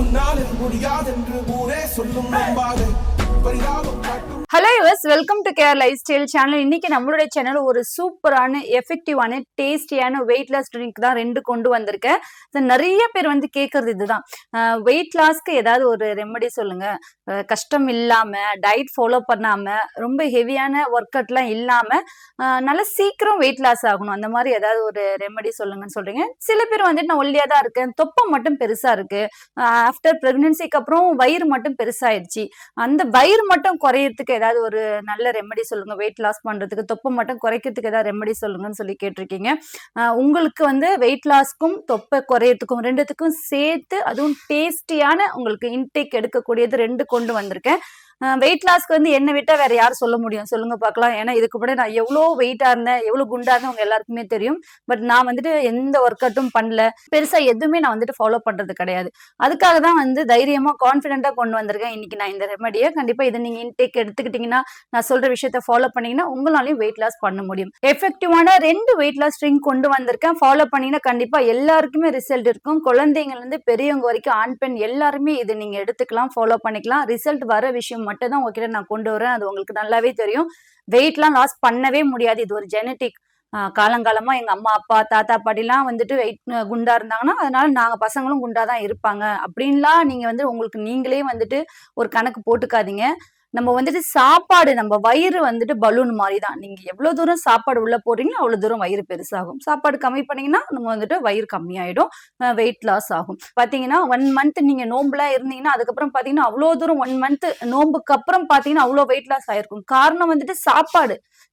உன்னாலில் முடியாதென்று ஊரே சொல்லும் நம்பாது பரிதாபம் காட்டும். Hello viewers, welcome to care life style channel. இன்னைக்கு நம்மளுடைய சேனல் ஒரு சூப்பரான எஃபெக்டிவான டேஸ்டியான வெயிட் லாஸ் ட்ரிங்க் தான் 2 கொண்டு வந்திருக்கேன். நிறைய பேர் வந்து கேட்கறது இதுதான், வெயிட் லாஸ்க்கு ஏதாவது ஒரு ரெமெடி சொல்லுங்க, கஷ்டம் இல்லாம டயட் ஃபாலோ பண்ணாம ரொம்ப ஹெவியான ஒர்க் அவுட்லாம் இல்லாம நல்லா சீக்கிரம் வெயிட் லாஸ் ஆகணும், அந்த மாதிரி ஏதாவது ஒரு ரெமெடி சொல்லுங்கன்னு சொல்றீங்க. சில பேர் வந்துட்டு நான் ஒல்லியா தான் இருக்கேன், தொப்பம் மட்டும் பெருசா இருக்கு, ஆஃப்டர் பிரெக்னன்சிக்கு அப்புறம் வயிறு மட்டும் பெருசாயிடுச்சு, அந்த வயிறு மட்டும் குறையறதுக்கு ஏதாவது ஒரு நல்ல ரெமெடி சொல்லுங்க, வெயிட் லாஸ் பண்றதுக்கு தொப்பை மட்டும் குறைக்கிறதுக்கு ஏதாவது ரெமெடி சொல்லுங்கன்னு சொல்லி கேட்டிருக்கீங்க. உங்களுக்கு வந்து வெயிட் லாஸ்க்கும் தொப்பை குறையறதுக்கும் ரெண்டுத்துக்கும் சேர்த்து அதுவும் டேஸ்டியான உங்களுக்கு இன்டேக் எடுக்கக்கூடியது 2 கொண்டு வந்திருக்கேன். வெயிட் லாஸ்க்கு வந்து என்ன விட்டா வேற யாரும் சொல்ல முடியும் சொல்லுங்க பார்க்கலாம். ஏன்னா இதுக்கு முன்னாடி நான் எவ்வளோ வெயிட்டா இருந்தேன், எவ்வளவு குண்டா இருந்தேன் உங்க எல்லாருக்குமே தெரியும். பட் நான் வந்துட்டு எந்த ஒர்க் அவுட்டும் பண்ணல, பெருசா எதுவுமே நான் வந்துட்டு ஃபாலோ பண்றது கிடையாது. அதுக்காக தான் வந்து தைரியமா கான்பிடென்ட்டா கொண்டு வந்திருக்கேன் இன்னைக்கு நான் இந்த ரெமடியை. கண்டிப்பா இதை நீங்க இன்டேக் எடுத்துக்கிட்டீங்கன்னா, நான் சொல்ற விஷயத்த ஃபாலோ பண்ணீங்கன்னா உங்களாலையும் வெயிட் லாஸ் பண்ண முடியும். எஃபெக்டிவான 2 வெயிட் லாஸ் ட்ரிங்க் கொண்டு வந்திருக்கேன். ஃபாலோ பண்ணீங்கன்னா கண்டிப்பா எல்லாருக்குமே ரிசல்ட் இருக்கும். குழந்தைங்கள்ல இருந்து பெரியவங்க வரைக்கும் ஆண் பெண் எல்லாருமே இது நீங்க எடுத்துக்கலாம், ஃபாலோ பண்ணிக்கலாம். ரிசல்ட் வர விஷயம் மட்டும் தான் உங்ககிட்ட நான் கொண்டு வரேன், அது உங்களுக்கு நல்லாவே தெரியும். வெயிட்லாம் லாஸ் பண்ணவே முடியாது, இது ஒரு ஜெனட்டிக். காலங்காலமா எங்க அம்மா அப்பா தாத்தா பாட்டிலாம் வந்துட்டு வெயிட் குண்டா இருந்தாங்கன்னா அதனால நாங்க பசங்களும் குண்டா தான் இருப்பாங்க அப்படின்லாம் நீங்க வந்து உங்களுக்கு நீங்களே வந்துட்டு ஒரு கணக்கு போட்டுக்காதீங்க. நம்ம வந்துட்டு சாப்பாடு, நம்ம வயிறு வந்துட்டு பலூன் மாதிரி தான். நீங்க எவ்வளவு தூரம் சாப்பாடு உள்ள போறீங்களோ அவ்வளவு தூரம் வயிறு பெருசாகும். சாப்பாடு கம்மி பண்ணீங்கன்னா நம்ம வந்துட்டு வயிறு கம்மியாயிடும், வெயிட் லாஸ் ஆகும். பாத்தீங்கன்னா 1 மந்த் நீங்க நோம்புலா இருந்தீங்கன்னா அதுக்கப்புறம் பாத்தீங்கன்னா அவ்வளவு தூரம் 1 மந்த் நோம்புக்கு அப்புறம் பாத்தீங்கன்னா அவ்வளவு வெயிட் லாஸ் ஆயிருக்கும். காரணம் வந்துட்டு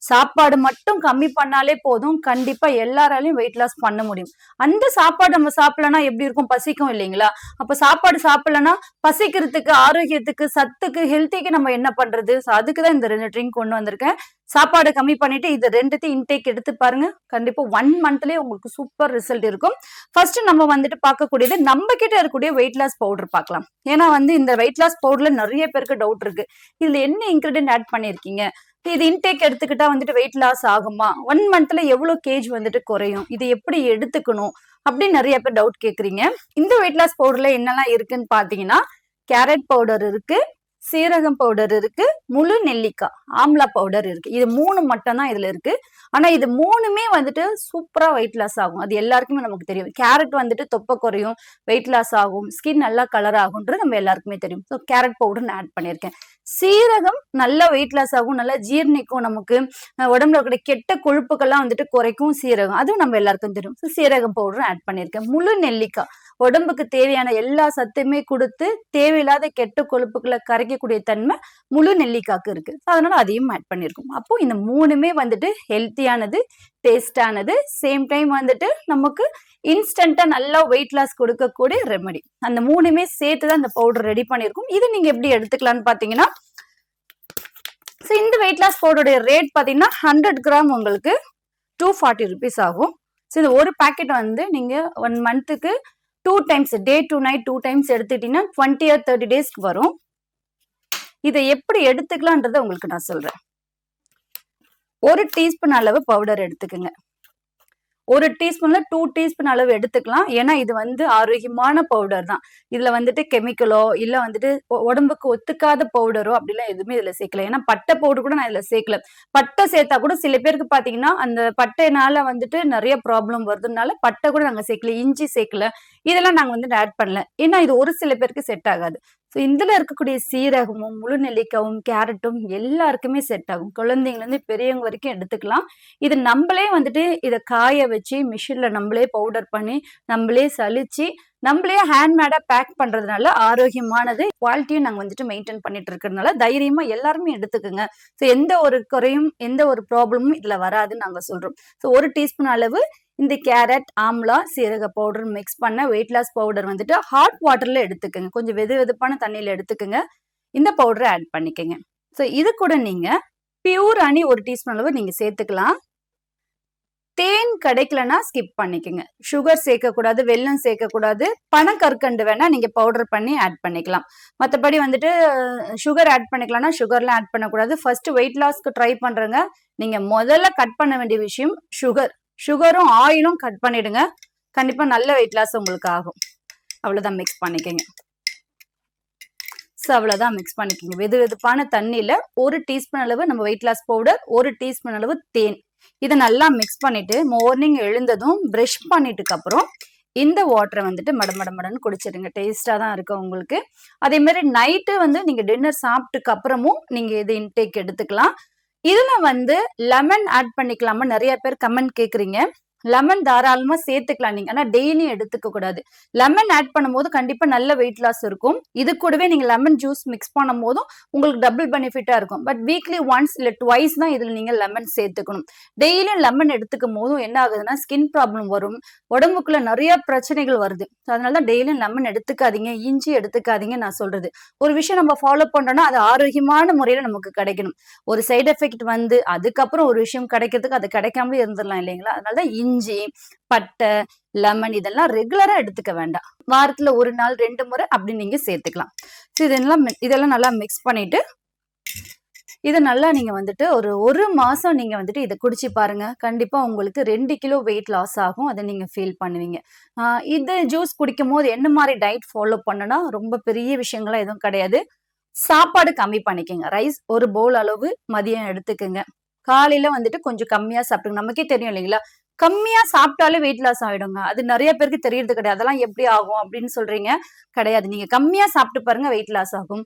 சாப்பாடு மட்டும் கம்மி பண்ணாலே போதும், கண்டிப்பா எல்லாராலையும் வெயிட் லாஸ் பண்ண முடியும். அந்த சாப்பாடு நம்ம சாப்பிடலன்னா எப்படி இருக்கும், பசிக்கும் இல்லைங்களா? அப்ப சாப்பாடு சாப்பிடலன்னா பசிக்கிறதுக்கு, ஆரோக்கியத்துக்கு, சத்துக்கு, ஹெல்த்திக்கு நம்ம என்ன பண்றது? அதுக்குதான் இந்த 2 ட்ரிங்க் கொண்டு வந்திருக்கேன். சாப்பாடு கம்மி பண்ணிட்டு இது 2த்தையும் இன்டேக் எடுத்து பாருங்க, கண்டிப்பா 1 மந்த்லயே உங்களுக்கு சூப்பர் ரிசல்ட் இருக்கும். ஃபர்ஸ்ட் நம்ம வந்துட்டு பார்க்கக்கூடியது நம்ம கிட்ட இருக்கக்கூடிய வெயிட் லாஸ் பவுடர் பார்க்கலாம். ஏன்னா வந்து இந்த வெயிட் லாஸ் பவுடர்ல நிறைய பேருக்கு டவுட் இருக்கு, இதுல என்ன இன்கிரிடியன்ட் ஆட் பண்ணிருக்கீங்க, இது இன்டேக் எடுத்துக்கிட்டா வந்துட்டு வெயிட் லாஸ் ஆகுமா, 1 மந்த்ல எவ்வளவு கேஜ் வந்துட்டு குறையும், இது எப்படி எடுத்துக்கணும் அப்படின்னு நிறைய பேர் டவுட் கேக்குறீங்க. இந்த வெயிட் லாஸ் பவுடர்ல என்னெல்லாம் இருக்குன்னு பாத்தீங்கன்னா, கேரட் பவுடர் இருக்கு, சீரகம் பவுடர் இருக்கு, முழு நெல்லிக்காய் ஆம்லா பவுடர் இருக்கு. இது 3 மட்டும் தான் இதுல இருக்கு. ஆனா இது 3மே வந்துட்டு சூப்பரா வெயிட் லாஸ் ஆகும், அது எல்லாருக்குமே நமக்கு தெரியும். கேரட் வந்துட்டு தொப்பை குறையும், வெயிட் லாஸ் ஆகும், ஸ்கின் நல்லா கலர் ஆகும்ன்றது நம்ம எல்லாருக்குமே தெரியும். ஸோ கேரட் பவுடர் நான் ஆட் பண்ணியிருக்கேன். சீரகம் நல்லா வெயிட் லாஸ் ஆகும், நல்லா ஜீர்ணிக்கும், நமக்கு உடம்புல இருக்கிற கெட்ட கொழுப்புகள்லாம் வந்துட்டு குறைக்கும் சீரகம், அதுவும் நம்ம எல்லாருக்கும் தெரியும். ஸோ சீரகம் பவுடர் ஆட் பண்ணியிருக்கேன். முழு நெல்லிக்காய் உடம்புக்கு தேவையான எல்லா சத்துமே கொடுத்து தேவையில்லாத கெட்ட கொழுப்புகளை கரைக்கக்கூடிய தன்மை முழு நெல்லிக்காய்க்கு இருக்கு. அதனால அதையும் ஆட் பண்ணிருக்கோம். அப்போ இந்த 3மே வந்துட்டு ஹெல்த்தியானது, டேஸ்டானது, சேம் டைம் வந்துட்டு நமக்கு இன்ஸ்டன்டா நல்லா வெயிட் லாஸ் கொடுக்கக்கூடிய ரெமெடி. அந்த 3மே சேர்த்துதான் இந்த பவுடர் ரெடி பண்ணிருக்கோம். இது நீங்க எப்படி எடுத்துக்கலாம்னு பாத்தீங்கன்னா, இந்த வெயிட் லாஸ் பவுடருடைய ரேட் பாத்தீங்கன்னா 100 கிராம் உங்களுக்கு 240 rupees ஆகும். இந்த ஒரு பாக்கெட் வந்து நீங்க 1 மந்த்துக்கு 2 times, day to night 2 times எடுத்துட்டீங்கன்னா 20 or 30 டேஸ்க்கு வரும். இதை எப்படி எடுத்துக்கலாம்ன்றத உங்களுக்கு நான் சொல்றேன். 1 டீஸ்பூன் அளவு பவுடர் எடுத்துக்கோங்க. 1 டீஸ்பூன்ல 2 டீஸ்பூன் அளவு எடுத்துக்கலாம். ஏன்னா இது வந்து ஆரோக்கியமான பவுடர் தான். இதுல வந்துட்டு கெமிக்கலோ இல்ல வந்துட்டு உடம்புக்கு ஒத்துக்காத பவுடரோ அப்படிலாம் எதுவுமே இதுல சேர்க்கல. ஏன்னா பட்டை பவுடர் கூட நான் இதுல சேர்க்கல. பட்டை சேர்த்தா கூட சில பேருக்கு பாத்தீங்கன்னா அந்த பட்டைனால வந்துட்டு நிறைய ப்ராப்ளம் வருதுனால பட்டை கூட நாங்க சேர்க்கல, இஞ்சி சேர்க்கல, இதெல்லாம் நாங்க வந்துட்டு ஆட் பண்ணல. ஏன்னா இது ஒரு சில பேருக்கு செட் ஆகாது. இதுல இருக்கக்கூடிய சீரகமும் முழு நெல்லிக்காவும் கேரட்டும் எல்லாருக்குமே செட் ஆகும். குழந்தைங்கல இருந்து பெரியவங்க வரைக்கும் எடுத்துக்கலாம். இது நம்மளே வந்துட்டு இதை காய வச்சு மிஷின்ல நம்மளே பவுடர் பண்ணி நம்மளே சலிச்சு நம்மளே ஹேண்ட்மேடா பேக் பண்றதுனால ஆரோக்கியமானது, குவாலிட்டியும் நாங்க வந்துட்டு மெயின்டைன் பண்ணிட்டு இருக்கிறதுனால தைரியமா எல்லாருமே எடுத்துக்கோங்க. எந்த ஒரு குறையும் எந்த ஒரு ப்ராப்ளமும் இதுல வராதுன்னு நாங்க சொல்றோம். 1 டீஸ்பூன் அளவு இந்த கேரட், ஆம்லா, சீரக பவுடர் மிக்ஸ் பண்ண வெயிட் லாஸ் பவுடர் வந்துட்டு ஹாட் வாட்டர்ல எடுத்துக்கோங்க, கொஞ்சம் வெதுவெதுப்பான தண்ணியில எடுத்துக்கோங்க. இந்த பவுடரை ஆட் பண்ணிக்கோங்க. இது கூட நீங்க பியூர் ஹனி 1 டீஸ்பூன் அளவு நீங்க சேர்த்துக்கலாம். தேன் கிடைக்கலன்னா ஸ்கிப் பண்ணிக்கோங்க. சுகர் சேர்க்கக்கூடாது, வெல்லம் சேர்க்கக்கூடாது, பனக்கற்கண்டு வேணா நீங்க பவுடர் பண்ணி ஆட் பண்ணிக்கலாம். மற்றபடி வந்துட்டு சுகர் ஆட் பண்ணிக்கலாம்னா சுகர்லாம் ஆட் பண்ணக்கூடாது. ஃபர்ஸ்ட் வெயிட் லாஸ்க்கு ட்ரை பண்றேங்க, நீங்க முதல்ல கட் பண்ண வேண்டிய விஷயம் சுகரும் ஆயிலும் கட் பண்ணிடுங்க. கண்டிப்பா நல்ல வெயிட் லாஸ் உங்களுக்கு ஆகும். அவ்வளவுதான், மிக்ஸ் பண்ணிக்கங்க. மிக்ஸ் அவ்வளவுதான் மிக்ஸ் பண்ணிக்கோங்க. வெது வெதுப்பான தண்ணியில 1 டீஸ்பூன் அளவு நம்ம வெயிட் லாஸ் பவுடர், 1 டீஸ்பூன் அளவு தேன், இதை நல்லா மிக்ஸ் பண்ணிட்டு மார்னிங் எழுந்ததும் பிரஷ் பண்ணிட்டுக்கு அப்புறம் இந்த வாட்டரை வந்துட்டு மடமடன்னு குடிச்சிடுங்க. டேஸ்டா தான் இருக்கும் உங்களுக்கு. அதே மாதிரி நைட்டு வந்து நீங்க டின்னர் சாப்பிட்டுக்கு அப்புறமும் நீங்க இது இன்டேக் எடுத்துக்கலாம். இதுல வந்து லெமன் ஆட் பண்ணிக்கலாமா நிறைய பேர் கமெண்ட் கேக்குறீங்க. லெமன் தாராளமா சேர்த்துக்கலாம் நீங்க, ஆனா டெய்லி எடுத்துக்க கூடாது. லெமன் ஆட் பண்ணும்போது கண்டிப்பா நல்ல வெயிட் லாஸ் இருக்கும். இது கூடவே நீங்க லெமன் ஜூஸ் மிக்ஸ் பண்ணும் போதும் உங்களுக்கு டபுள் பெனிஃபிட்டா இருக்கும். பட் வீக்லி ஒன்ஸ் இல்ல ட்வைஸ் தான் இதுல நீங்க லெமன் சேர்த்துக்கணும். டெய்லியும் லெமன் எடுத்துக்கும் போதும் என்ன ஆகுதுன்னா ஸ்கின் ப்ராப்ளம் வரும், உடம்புக்குள்ள நிறைய பிரச்சனைகள் வருது. அதனாலதான் டெய்லியும் லெமன் எடுத்துக்காதீங்க, இஞ்சி எடுத்துக்காதீங்க நான் சொல்றது. ஒரு விஷயம் நம்ம ஃபாலோ பண்றோம்னா அது ஆரோக்கியமான முறையில நமக்கு கிடைக்கணும். ஒரு சைடு எஃபெக்ட் வந்து அதுக்கப்புறம் ஒரு விஷயம் கிடைக்கிறதுக்கு அது கிடைக்காமலே இருந்துடலாம் இல்லைங்களா? அதனாலதான் இஞ்சி, பட்டை, லெமன் இதெல்லாம் ரெகுலரா எடுத்துக்க வேண்டாம். வாரத்துல 1 நாள் 2 முறை அப்படி நீங்க சேர்த்துக்கலாம். இதெல்லாம் நல்லா மிக்ஸ் பண்ணிட்டு இதை நல்லா நீங்க வந்துட்டு ஒரு மாசம் நீங்க வந்துட்டு இதை குடிச்சு பாருங்க. கண்டிப்பா உங்களுக்கு 2 கிலோ வெயிட் லாஸ் ஆகும். அதை நீங்க ஃபீல் பண்ணுவீங்க. இது ஜூஸ் குடிக்கும் போது என்ன மாதிரி டயட் ஃபாலோ பண்ணனா ரொம்ப பெரிய விஷயங்கள்லாம் எதுவும் கிடையாது. சாப்பாடு கம்மி பண்ணிக்கங்க. ரைஸ் 1 பவுல் அளவு மதியம் எடுத்துக்கங்க. காலையில வந்துட்டு கொஞ்சம் கம்மியா சாப்பிடுங்க. நமக்கே தெரியும் இல்லைங்களா, கம்மியா சாப்பிட்டாலே வெயிட் லாஸ் ஆயிடுங்க. அது நிறைய பேருக்கு தெரியறது கிடையாது. அதெல்லாம் எப்படி ஆகும் அப்படின்னு சொல்றீங்க. கிடையாது, நீங்க கம்மியா சாப்பிட்டு பாருங்க, வெயிட் லாஸ் ஆகும்.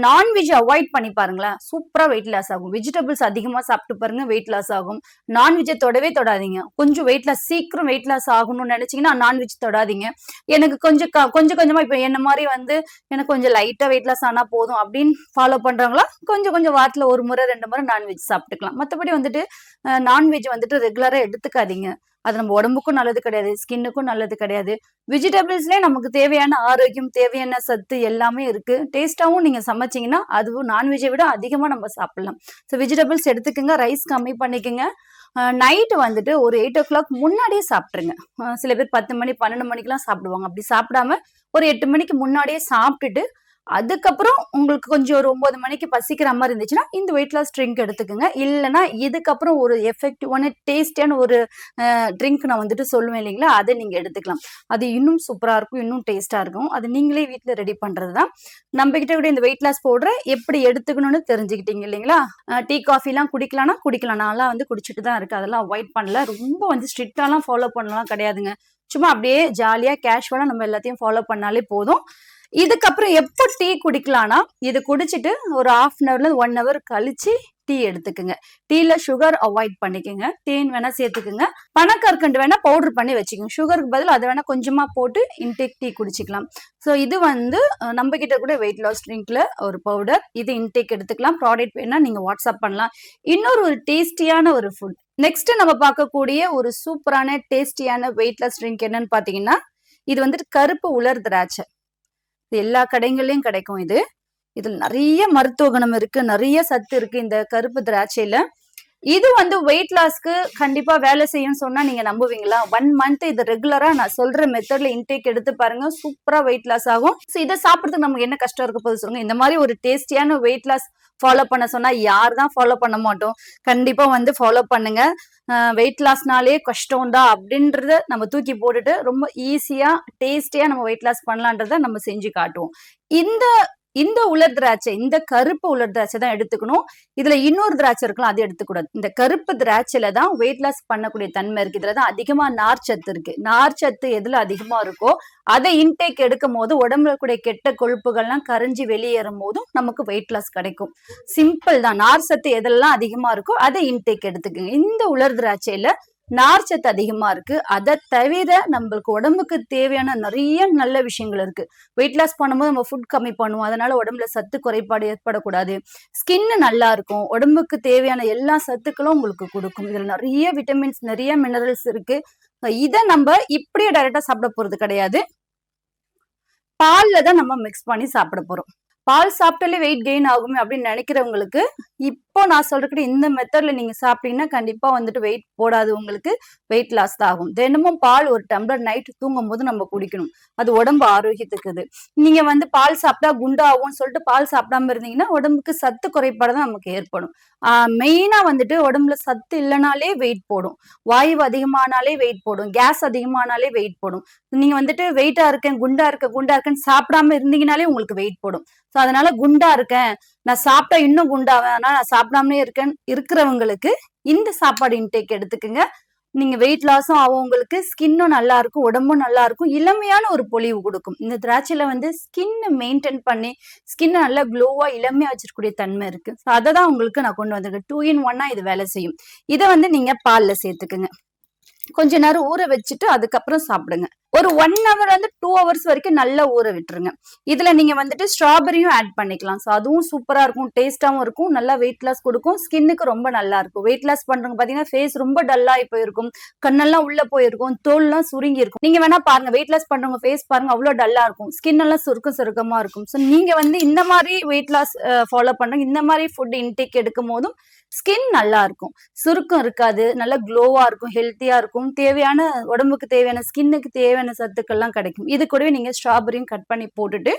நான்வெஜ் அவாய்ட் பண்ணி பாருங்களேன், சூப்பரா வெயிட் லாஸ் ஆகும். வெஜிடபிள்ஸ் அதிகமா சாப்பிட்டு பாருங்க, வெயிட் லாஸ் ஆகும். நான்வெஜ்ஜை தொடவே தொடாதீங்க. கொஞ்சம் வெயிட் லாஸ் சீக்கிரம் வெயிட் லாஸ் ஆகணும்னு நினைச்சீங்கன்னா நான்வெஜ் தொடாதீங்க. எனக்கு கொஞ்சமா இப்ப என்ன மாதிரி வந்து எனக்கு கொஞ்சம் லைட்டா வெயிட் லாஸ் ஆனா போதும் அப்படின்னு ஃபாலோ பண்றவங்களா கொஞ்சம் வாரத்துல 1 முறை 2 முறை நான்வெஜ் சாப்பிட்டுக்கலாம். மற்றபடி வந்துட்டு நான்வெஜ் வந்துட்டு ரெகுலரா எடுத்துக்காதீங்க. அது நம்ம உடம்புக்கும் நல்லது கிடையாது, ஸ்கின்னுக்கும் நல்லது கிடையாது. வெஜிடபிள்ஸ்லயே நமக்கு தேவையான ஆரோக்கியம், தேவையான சத்து எல்லாமே இருக்கு. டேஸ்டாவும் நீங்க சமைச்சீங்கன்னா அதுவும் நான்வெஜ்ஜை விட அதிகமா நம்ம சாப்பிடலாம். ஸோ வெஜிடபிள்ஸ் எடுத்துக்கோங்க, ரைஸ் கம்மி பண்ணிக்கோங்க. நைட்டு வந்துட்டு ஒரு 8 o'clock முன்னாடியே சாப்பிட்டுருங்க. சில பேர் 10 மணி 12 மணிக்கெல்லாம் சாப்பிடுவாங்க. அப்படி சாப்பிடாம ஒரு 8 மணிக்கு முன்னாடியே சாப்பிட்டுட்டு அதுக்கப்புறம் உங்களுக்கு கொஞ்சம் ஒரு 9 மணிக்கு பசிக்கிற மாதிரி இருந்துச்சுன்னா இந்த வெயிட் லாஸ் ட்ரிங்க் எடுத்துக்கோங்க. இல்லைன்னா இதுக்கப்புறம் ஒரு எஃபெக்டிவான டேஸ்டியான ஒரு ட்ரிங்க் நான் வந்துட்டு சொல்லுவேன் இல்லைங்களா, அதை நீங்க எடுத்துக்கலாம். அது இன்னும் சூப்பரா இருக்கும், இன்னும் டேஸ்டா இருக்கும். அது நீங்களே வீட்டுல ரெடி பண்றதுதான். நம்ம கிட்ட கூட இந்த வெயிட் லாஸ் பவுடரை எப்படி எடுத்துக்கணும்னு தெரிஞ்சுக்கிட்டீங்க இல்லைங்களா. டீ காஃபி எல்லாம் குடிக்கலாம். நான்லாம் வந்து குடிச்சிட்டு தான் இருக்கு, அதெல்லாம் அவாய்ட் பண்ணல. ரொம்ப வந்து ஸ்ட்ரிக்டாலாம் ஃபாலோ பண்ணலாம் கிடையாதுங்க. சும்மா அப்படியே ஜாலியா கேஷுவலா நம்ம எல்லாத்தையும் ஃபாலோ பண்ணாலே போதும். இதுக்கப்புறம் எப்போ டீ குடிக்கலாம்னா, இது குடிச்சிட்டு ஒரு 1/2 hourல 1 hour கழிச்சு டீ எடுத்துக்குங்க. டீல சுகர் அவாய்ட் பண்ணிக்கோங்க. தேன் வேணா சேர்த்துக்குங்க. பனக்கற்கண்டு வேணா பவுடர் பண்ணி வச்சுக்கோங்க. சுகருக்கு பதில் அதை வேணா கொஞ்சமா போட்டு இன்டேக் டீ குடிச்சிக்கலாம். ஸோ இது வந்து நம்ம கிட்ட கூட வெயிட் லாஸ் ட்ரிங்க்ல ஒரு பவுடர், இது இன்டேக் எடுத்துக்கலாம். ப்ராடக்ட் வேணா நீங்க வாட்ஸ்அப் பண்ணலாம். இன்னொரு டேஸ்டியான ஒரு ஃபுட் நெக்ஸ்ட் நம்ம பார்க்கக்கூடிய ஒரு சூப்பரான டேஸ்டியான வெயிட் லாஸ் ட்ரிங்க் என்னன்னு பாத்தீங்கன்னா, இது வந்துட்டு கருப்பு உலர் திராட்சை. எல்லா கடைகள்லயும் கிடைக்கும். இதுல நிறைய மருத்துவ குணம் இருக்கு, நிறைய சத்து இருக்கு இந்த கருப்பு திராட்சையில. இது வந்து வெயிட் லாஸ்க்கு கண்டிப்பா வேலை செய்யும் சொன்னா நீங்க நம்புவீங்களா? 1 month இது ரெகுலரா நான் சொல்ற மெத்தட்ல இன்டேக் எடுத்து பாருங்க, சூப்பரா வெயிட் லாஸ் ஆகும். இதை சாப்பிடுறதுக்கு நமக்கு என்ன கஷ்டம் இருக்க போது சொல்லுங்க. இந்த மாதிரி ஒரு டேஸ்டியான வெயிட் லாஸ் ஃபாலோ பண்ண சொன்னா யார் தான் ஃபாலோ பண்ண மாட்டோம். கண்டிப்பா வந்து ஃபாலோ பண்ணுங்க. வெயிட் லாஸ்னாலே கஷ்டம் தான் அப்படின்றத நம்ம தூக்கி போட்டுட்டு ரொம்ப ஈஸியா டேஸ்டியா நம்ம வெயிட் லாஸ் பண்ணலான்றத நம்ம செஞ்சு காட்டுவோம். இந்த உலர் திராட்சை, இந்த கருப்பு உலர் திராட்சை தான் எடுத்துக்கணும். இதுல இன்னொரு திராட்சை இருக்கலாம், அது எடுத்துக்கூடாது. இந்த கருப்பு திராட்சையில தான் வெயிட் லாஸ் பண்ணக்கூடிய தன்மை இருக்கு. இதுலதான் அதிகமா நார்ச்சத்து இருக்கு. நார்ச்சத்து எதுல அதிகமா இருக்கோ அதை இன்டேக் எடுக்கும் போது உடம்புல கூடிய கெட்ட கொழுப்புகள்லாம் கரைஞ்சி வெளியேறும் போதும் நமக்கு வெயிட் லாஸ் கிடைக்கும். சிம்பிள் தான். நார் சத்து எதெல்லாம் அதிகமா இருக்கோ அதை இன்டேக் எடுத்துக்கோங்க. இந்த உலர் திராட்சையில நார்ச்சத்து அதிகமா இருக்கு. அதை தவிர நம்மளுக்கு உடம்புக்கு தேவையான நிறைய நல்ல விஷயங்கள் இருக்கு. வெயிட் லாஸ் பண்ணும்போது நம்ம ஃபுட் கம்மி பண்ணுவோம், அதனால உடம்புல சத்து குறைபாடு ஏற்படக்கூடாது. ஸ்கின் நல்லா இருக்கும், உடம்புக்கு தேவையான எல்லா சத்துக்களும் உங்களுக்கு கொடுக்கும். இதுல நிறைய விட்டமின்ஸ், நிறைய மினரல்ஸ் இருக்கு. இதை நம்ம இப்படியே டைரக்டா சாப்பிட போறது கிடையாது, பால்ல தான் நம்ம மிக்ஸ் பண்ணி சாப்பிட போறோம். பால் சாப்பிட்டாலே வெயிட் கெயின் ஆகுமே அப்படின்னு நினைக்கிறவங்களுக்கு இப்போ நான் சொல்றேன் இந்த மெத்தட்ல நீங்க சாப்பிட்டீங்கன்னா கண்டிப்பா வந்துட்டு வெயிட் போடாது, உங்களுக்கு வெயிட் லாஸ் தான் ஆகும். தினமும் பால் ஒரு டம்ளர் நைட் தூங்கும் போது நம்ம குடிக்கணும். அது உடம்பு ஆரோக்கியத்துக்குது. நீங்க வந்து பால் சாப்பிட்டா குண்டாகும்னு சொல்லிட்டு பால் சாப்பிடாம இருந்தீங்கன்னா உடம்புக்கு சத்து குறைபாடு தான் நமக்கு ஏற்படும். மெயினா வந்துட்டு உடம்புல சத்து இல்லைனாலே வெயிட் போடும், வாயு அதிகமானாலே வெயிட் போடும், கேஸ் அதிகமானாலே வெயிட் போடும். நீங்க வந்துட்டு வெயிட்டா இருக்கேன், குண்டா இருக்கேன்னு சாப்பிடாம இருந்தீங்கனாலே உங்களுக்கு வெயிட் போடும். சோ அதனால குண்டா இருக்கேன், நான் சாப்பிட்டா இன்னும் குண்டாவேன், ஆனா நான் சாப்பிடாமலே இருக்கிறவங்களுக்கு இந்த சாப்பாடு இன்டேக் எடுத்துக்குங்க. நீங்க வெயிட் லாஸும் ஆகும், உங்களுக்கு ஸ்கின்னும் நல்லா இருக்கும், உடம்பும் நல்லா இருக்கும், இளமையான ஒரு பொலிவு கொடுக்கும். இந்த திராட்சையில வந்து ஸ்கின் மெயின்டைன் பண்ணி ஸ்கின் நல்லா க்ளோவா இளமையா வச்சிருக்கக்கூடிய தன்மை இருக்கு. அதை தான் உங்களுக்கு நான் கொண்டு வந்திருக்கேன். 2 in 1 இது வேலை செய்யும். இதை வந்து நீங்க பால்ல சேர்த்துக்குங்க. கொஞ்ச நேரம் ஊற வச்சுட்டு அதுக்கப்புறம் சாப்பிடுங்க. ஒரு 1 hour வந்து 2 hours வரைக்கும் நல்லா ஊற விட்டுருங்க. இதுல நீங்க வந்துட்டு ஸ்ட்ராபெரியும் ஆட் பண்ணிக்கலாம். ஸோ அதுவும் சூப்பரா இருக்கும், டேஸ்டாவும் இருக்கும், நல்லா வெயிட் லாஸ் கொடுக்கும், ஸ்கின்னுக்கு ரொம்ப நல்லா இருக்கும். வெயிட் லாஸ் பண்றவங்க பாத்தீங்கன்னா ஃபேஸ் ரொம்ப டல்லாகி போயிருக்கும், கண்ணெல்லாம் உள்ள போயிருக்கும், தோல்லாம் சுருங்கி இருக்கும். நீங்க வேணா பாருங்க, வெயிட் லாஸ் பண்றவங்க ஃபேஸ் பாருங்க, அவ்வளவு டல்லா இருக்கும், ஸ்கின் எல்லாம் சுருக்கமா இருக்கும். ஸோ நீங்க வந்து இந்த மாதிரி வெயிட் லாஸ் ஃபாலோ பண்றீங்க, இந்த மாதிரி ஃபுட் இன்டேக் எடுக்கும் போதும் ஸ்கின் நல்லா இருக்கும், சுருக்கம் இருக்காது, நல்லா க்ளோவா இருக்கும், ஹெல்த்தியா இருக்கும், தேவையான உடம்புக்கு தேவையான ஸ்கின்னுக்கு தேவையான சத்துக்கள்லாம் கிடைக்கும். இது கூடவே நீங்க ஸ்ட்ராபெரியும் கட் பண்ணி போட்டுட்டு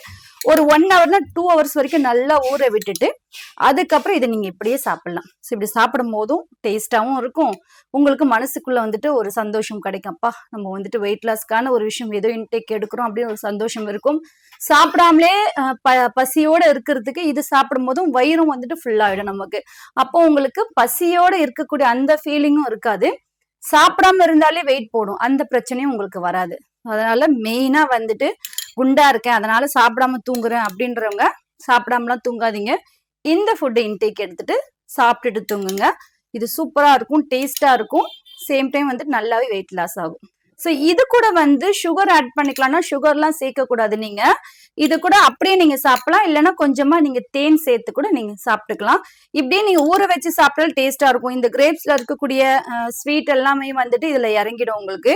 ஒரு 1 hourனா 2 hours வரைக்கும் நல்லா ஊற விட்டுட்டு அதுக்கப்புறம் இதை நீங்க இப்படியே சாப்பிடலாம். ஸோ இப்படி சாப்பிடும் போதும் டேஸ்டாவும் இருக்கும், உங்களுக்கு மனசுக்குள்ள வந்துட்டு ஒரு சந்தோஷம் கிடைக்கும். அப்பா நம்ம வந்துட்டு வெயிட் லாஸ்க்கான ஒரு விஷயம் ஏதோ இன்டேக் எடுக்கிறோம் அப்படின்னு ஒரு சந்தோஷம் இருக்கும். சாப்பிடாமலே பசியோட இருக்கிறதுக்கு இது சாப்பிடும் போதும் வயிறும் வந்துட்டு ஃபுல் ஆயிடும் நமக்கு. அப்போ உங்களுக்கு பசியோட இருக்கக்கூடிய அந்த ஃபீலிங்கும் இருக்காது, சாப்பிடாம இருந்தாலே வெயிட் போடும், அந்த பிரச்சனையும் உங்களுக்கு வராது. அதனால மெயினா வந்துட்டு குண்டா இருக்கேன் அதனால சாப்பிடாம தூங்குறேன் அப்படின்றவங்க சாப்பிடாமலாம் தூங்காதீங்க. இந்த ஃபுட் இன்டேக் எடுத்துட்டு சாப்பிட்டுட்டு தூங்குங்க. இது சூப்பரா இருக்கும், டேஸ்டா இருக்கும், சேம் டைம் வந்துட்டு நல்லாவே வெயிட் லாஸ் ஆகும். ஸோ இது கூட வந்து சுகர் ஆட் பண்ணிக்கலாம்னா சுகர்லாம் சேர்க்க கூடாது. நீங்க இது கூட அப்படியே நீங்க சாப்பிடலாம், இல்லைன்னா கொஞ்சமா நீங்க தேன் சேர்த்து கூட நீங்க சாப்பிட்டுக்கலாம். இப்படியே நீங்க ஊற வச்சு சாப்பிட்டாலும் டேஸ்டா இருக்கும். இந்த கிரேப்ஸ்ல இருக்கக்கூடிய ஸ்வீட் எல்லாமே வந்துட்டு இதுல இறங்கிடும் உங்களுக்கு.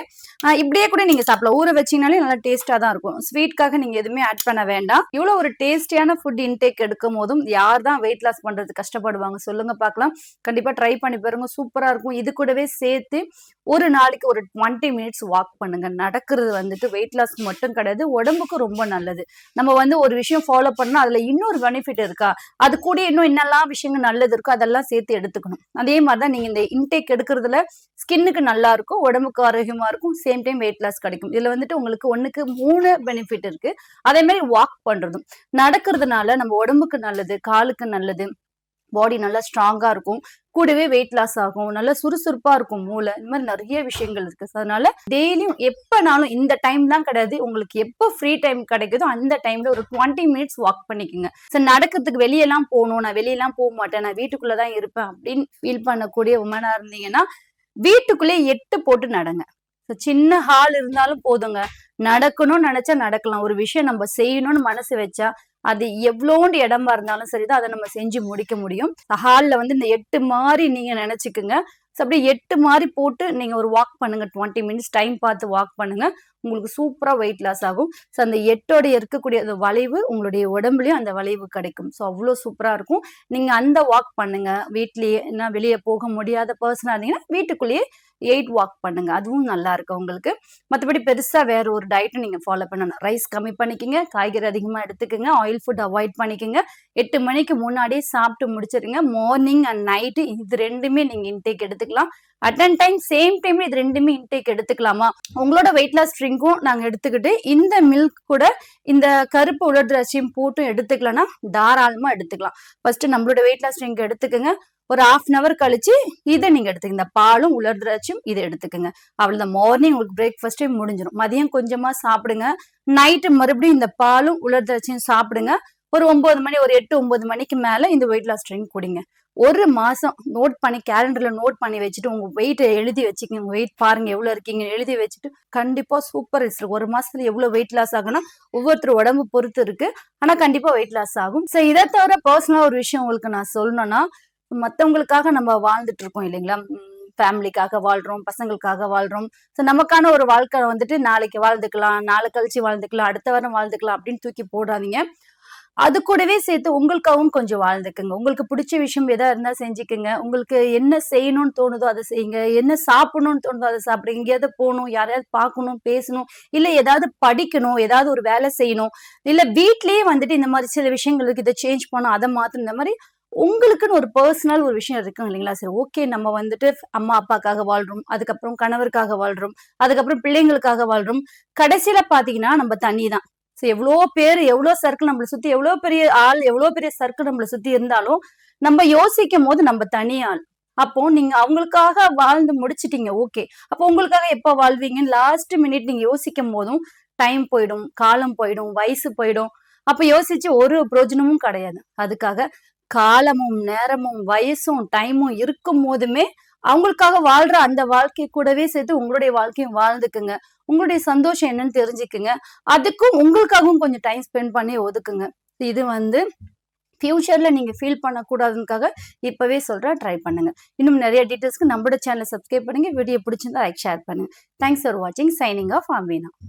இப்படியே கூட நீங்க சாப்பிடலாம், ஊற வச்சீங்கனாலே நல்லா டேஸ்டா தான் இருக்கும். ஸ்வீட்காக நீங்க எதுவுமே ஆட் பண்ண வேண்டாம். இவ்வளவு ஒரு டேஸ்டியான ஃபுட் இன்டேக் எடுக்கும் போதும் யார் தான் வெயிட் லாஸ் பண்றது கஷ்டப்படுவாங்க சொல்லுங்க பார்க்கலாம். கண்டிப்பா ட்ரை பண்ணி பாருங்க, சூப்பரா இருக்கும். இது கூடவே சேர்த்து ஒரு நாளைக்கு ஒரு 20 minutes வாக் பண்ணுங்க. நடக்கிறது வந்துட்டு வெயிட் லாஸ் மட்டும் கிடையாது, உடம்புக்கு ரொம்ப நல்லது. நம்ம வந்து ஒரு விஷயம் ஃபாலோ பண்ணா அதுல இன்னொரு பெனிஃபிட் இருக்கா, அது கூட இன்னும் என்னெல்லாம் விஷயங்கள் நல்லது இருக்கோ அதெல்லாம் சேர்த்து எடுத்துக்கணும். அதே மாதிரிதான் நீங்க இந்த இன்டேக் எடுக்கிறதுல ஸ்கின்னுக்கு நல்லா இருக்கும், உடம்புக்கு ஆரோக்கியமா இருக்கும், சேம் டைம் வெயிட் லாஸ் கிடைக்கும். இதுல வந்துட்டு உங்களுக்கு 1க்கு 3 பெனிஃபிட் இருக்கு. அதே மாதிரி வாக் பண்றதும் நடக்கிறதுனால நம்ம உடம்புக்கு நல்லது, காலுக்கு நல்லது, பாடி நல்லா ஸ்ட்ராங்கா இருக்கும், கூடவே வெயிட் லாஸ் ஆகும், நல்லா சுறுசுறுப்பா இருக்கும் மூளை. இந்த மாதிரி நிறைய விஷயங்கள் இருக்கு. அதனால டெய்லியும் எப்பனாலும் இந்த டைம் தான் கிடையாது, உங்களுக்கு எப்ப ஃப்ரீ டைம் கிடைக்குதோ அந்த டைம்ல ஒரு 20 minutes வாக் பண்ணிக்கோங்க. சோ நடக்கிறதுக்கு வெளியெல்லாம் போகணும், நான் வெளியெல்லாம் போக மாட்டேன், நான் வீட்டுக்குள்ளதான் இருப்பேன் அப்படின்னு ஃபீல் பண்ணக்கூடிய உமனா இருந்தீங்கன்னா வீட்டுக்குள்ளே 8 போட்டு நடங்க. சின்ன ஹால் இருந்தாலும் போதுங்க, நடக்கணும்னு நினைச்சா நடக்கலாம். ஒரு விஷயம் நம்ம செய்யணும்னு மனசு வச்சா அது எவ்வளோண்டு இடமா இருந்தாலும் சரிதான், அதை நம்ம செஞ்சு முடிக்க முடியும். ஹால்ல வந்து இந்த 8 மாதிரி நீங்க நினைச்சுக்குங்க. அப்படியே 8 மாதிரி போட்டு நீங்க ஒரு வாக் பண்ணுங்க, 20 minutes டைம் பார்த்து வாக் பண்ணுங்க, உங்களுக்கு சூப்பரா வெயிட் லாஸ் ஆகும். ஸோ அந்த 8ஓட இருக்கக்கூடிய அந்த வளைவு உங்களுடைய உடம்புலயும் அந்த வளைவு கிடைக்கும். ஸோ அவ்வளோ சூப்பரா இருக்கும். நீங்க அந்த வாக் பண்ணுங்க வீட்லயே. என்ன வெளியே போக முடியாத பர்சனா இருந்தீங்கன்னா வீட்டுக்குள்ளேயே 8 வாக் பண்ணுங்க, அதுவும் நல்லா இருக்கும் உங்களுக்கு. மற்றபடி பெருசா வேற ஒரு டயட்டும் நீங்க ஃபாலோ பண்ணணும். ரைஸ் கம்மி பண்ணிக்கங்க, காய்கறி அதிகமா எடுத்துக்கங்க, ஆயில் ஃபுட் அவாய்ட் பண்ணிக்கங்க, 8 மணிக்கு முன்னாடியே சாப்பிட்டு முடிச்சிருங்க. மார்னிங் அண்ட் நைட்டு இது ரெண்டுமே நீங்க இன்டேக் எடுத்துக்கலாம். At and time same time இது ரெண்டுமே இன்டேக் எடுத்துக்கலாமா? உங்களோட வெயிட் லாஸ் ட்ரிங்க்கும் நாங்க எடுத்துக்கிட்டு இந்த மில்க் கூட இந்த கருப்பு உலர் திராட்சையும் போட்டும் எடுத்துக்கலாம்னா தாராளமா எடுத்துக்கலாம். ஃபர்ஸ்ட் நம்மளோட வெயிட் லாஸ் ட்ரிங்க் எடுத்துக்கங்க, ஒரு 1/2 hour கழிச்சு இதை நீங்க எடுத்துக்கங்க, இந்த பாலும் உலர் திராட்சையும் இதை எடுத்துக்கங்க. அவ்வளவுதான், மார்னிங் உங்களுக்கு பிரேக்ஃபாஸ்டே முடிஞ்சிடும். மதியம் கொஞ்சமா சாப்பிடுங்க, நைட்டு மறுபடியும் இந்த பாலும் உலர் திராட்சையும் சாப்பிடுங்க. ஒரு 9 மணி, ஒரு 8, 9 மணிக்கு மேல இந்த வெயிட் லாஸ் ட்ரிங்க் குடிங்க. ஒரு மாசம் நோட் பண்ணி கேலண்டர்ல நோட் பண்ணி வச்சுட்டு உங்க வெயிட் எழுதி வச்சுக்கோங்க. உங்க வெயிட் பாருங்க எவ்வளவு இருக்கீங்க எழுதி வச்சுட்டு கண்டிப்பா சூப்பர் ரிசல்ட். ஒரு மாசத்துல எவ்வளவு வெயிட் லாஸ் ஆகும்னா ஒவ்வொருத்தர் உடம்பு பொறுத்து இருக்கு, ஆனா கண்டிப்பா வெயிட் லாஸ் ஆகும். சோ இதை தவிர பர்சனலா ஒரு விஷயம் உங்களுக்கு நான் சொல்லணும்னா, மத்தவங்களுக்காக நம்ம வாழ்ந்துட்டு இருக்கோம் இல்லைங்களா, ஃபேமிலிக்காக வாழ்றோம், பசங்களுக்காக வாழ்றோம். ஸோ நமக்கான ஒரு வாழ்க்கை வந்துட்டு நாளைக்கு வாழ்ந்துக்கலாம், நாளை கழிச்சு வாழ்ந்துக்கலாம், அடுத்த வாரம் வாழ்ந்துக்கலாம் அப்படின்னு தூக்கி போடாதீங்க. அது கூடவே சேர்த்து உங்களுக்காகவும் கொஞ்சம் வாழ்ந்துக்குங்க. உங்களுக்கு பிடிச்ச விஷயம் எதா இருந்தா செஞ்சுக்குங்க. உங்களுக்கு என்ன செய்யணும்னு தோணுதோ அதை செய்யுங்க. என்ன சாப்பிடணும்னு தோணுதோ அதை சாப்பிடுங்க. எங்கேயாவது போகணும், யாரையாவது பார்க்கணும், பேசணும், இல்ல ஏதாவது படிக்கணும், ஏதாவது ஒரு வேலை செய்யணும், இல்ல வீட்லயே வந்துட்டு இந்த மாதிரி சில விஷயங்களுக்கு இதை சேஞ்ச் பண்ணணும், அதை மாத்தணும், இந்த மாதிரி உங்களுக்குன்னு ஒரு பர்சனல் ஒரு விஷயம் இருக்கு இல்லைங்களா? சரி, ஓகே, நம்ம வந்துட்டு அம்மா அப்பாக்காக வாழ்றோம், அதுக்கப்புறம் கணவருக்காக வாழ்றோம், அதுக்கப்புறம் பிள்ளைங்களுக்காக வாழ்றோம். கடைசியில பாத்தீங்கன்னா நம்ம தனிதான். எவ்வளோ பேர், எவ்வளோ சர்க்கிள் நம்மளை சுத்தி, எவ்வளோ பெரிய ஆள், எவ்வளோ பெரிய சர்க்கிள் நம்மளை சுத்தி இருந்தாலும் நம்ம யோசிக்கும் போது நம்ம தனி ஆள். அப்போ நீங்க அவங்களுக்காக வாழ்ந்து முடிச்சிட்டீங்க, ஓகே. அப்போ உங்களுக்காக எப்ப வாழ்வீங்கன்னு லாஸ்ட் மினிட் நீங்க யோசிக்கும் போதும் டைம் போயிடும், காலம் போயிடும், வயசு போயிடும். அப்ப யோசிச்சு ஒரு பிரயோஜனமும் கிடையாது. அதுக்காக காலமும் நேரமும் வயசும் டைமும் இருக்கும் போதுமே அவங்களுக்காக வாழ்ற அந்த வாழ்க்கை கூடவே சேர்த்து உங்களுடைய வாழ்க்கையும் வாழ்ந்துக்குங்க. உங்களுடைய சந்தோஷம் என்னன்னு தெரிஞ்சுக்குங்க. அதுக்கும் உங்களுக்காகவும் கொஞ்சம் டைம் ஸ்பெண்ட் பண்ணி ஒதுக்குங்க. இது வந்து ஃபியூச்சர்ல நீங்க ஃபீல் பண்ணக்கூடாதுக்காக இப்பவே சொல்றேன், ட்ரை பண்ணுங்க. இன்னும் நிறைய டீட்டெயில்ஸ்க்கு நம்மளோட சேனலை சப்ஸ்கிரைப் பண்ணுங்க. வீடியோ பிடிச்சிருந்தா லைக், ஷேர் பண்ணுங்க. தேங்க்ஸ் ஃபார் வாட்சிங். Signing off, Ameena.